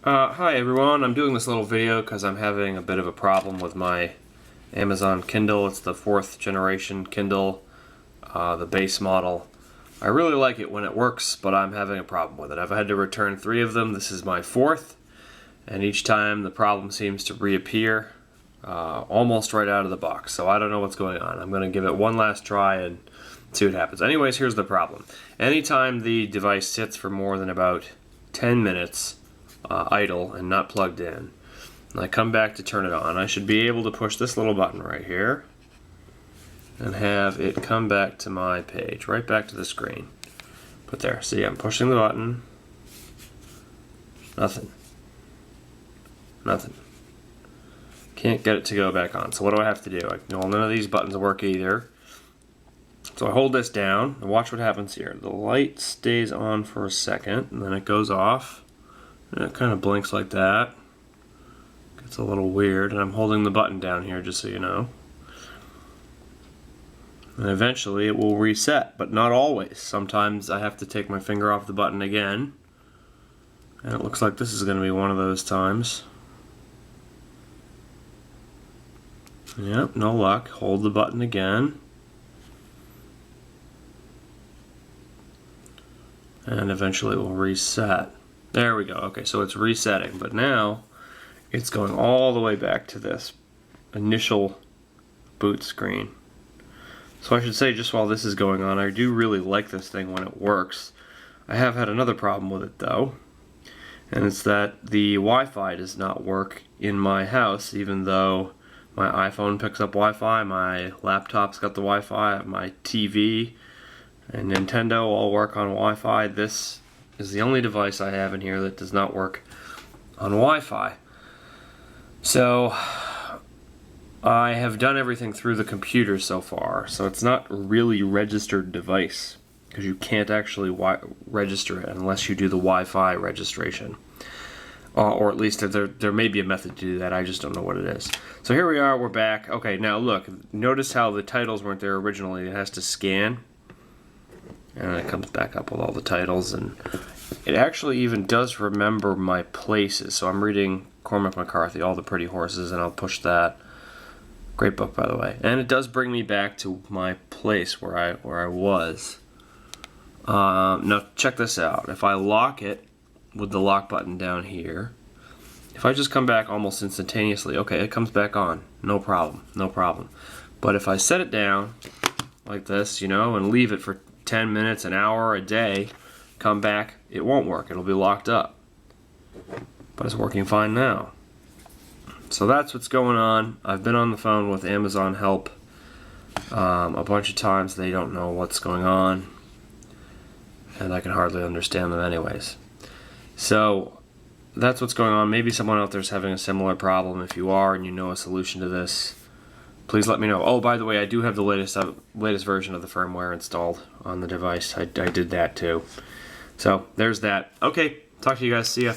Hi everyone, I'm doing this little video because I'm having a bit of a problem with my Amazon Kindle. It's the 4th generation Kindle, the base model. I really like it when it works, but I'm having a problem with it. I've had to return 3 of them. This is my 4th, and each time the problem seems to reappear almost right out of the box. So I don't know what's going on. I'm going to give it one last try and see what happens. Anyways, here's the problem. Anytime the device sits for more than about 10 minutes idle and not plugged in, and I come back to turn it on, I should be able to push this little button right here and have it come back to my page, right back to the screen. But there, see, I'm pushing the button, nothing. Can't get it to go back on. So what do I have to do? Well, none of these buttons work either. So I hold this down and watch what happens here. The light stays on for a second and then it goes off. And it kind of blinks like that. Gets a little weird, and I'm holding the button down here just so you know. And eventually it will reset, but not always. Sometimes I have to take my finger off the button again. And it looks like this is going to be one of those times. Yep, no luck. Hold the button again. And eventually it will reset. There we go. Okay, so it's resetting, but now it's going all the way back to this initial boot screen. So I should say, just while this is going on, I do really like this thing when it works. I have had another problem with it though, and it's that the Wi-Fi does not work in my house, even though my iPhone picks up Wi-Fi, my laptop's got the Wi-Fi, my TV and Nintendo all work on Wi-Fi. This is the only device I have in here that does not work on Wi-Fi. So I have done everything through the computer so far, so it's not really a registered device because you can't actually register it unless you do the Wi-Fi registration. Or at least there may be a method to do that, I just don't know what it is. So here we are, we're back. Okay, now look, notice how the titles weren't there originally. It has to scan. And it comes back up with all the titles, and it actually even does remember my places. So I'm reading Cormac McCarthy, All the Pretty Horses, and I'll push that. Great book, by the way. And it does bring me back to my place where I was. Now check this out. If I lock it with the lock button down here, if I just come back almost instantaneously, okay, it comes back on. No problem, no problem. But if I set it down like this, you know, and leave it for 10 minutes, an hour, a day, come back, it won't work. It'll be locked up. But it's working fine now. So that's what's going on. I've been on the phone with Amazon Help a bunch of times. They don't know what's going on, and I can hardly understand them anyways. So that's what's going on. Maybe someone out there is having a similar problem. If you are and you know a solution to this, please let me know. Oh, by the way, I do have the latest version of the firmware installed on the device. I did that too. So there's that. Okay, talk to you guys. See ya.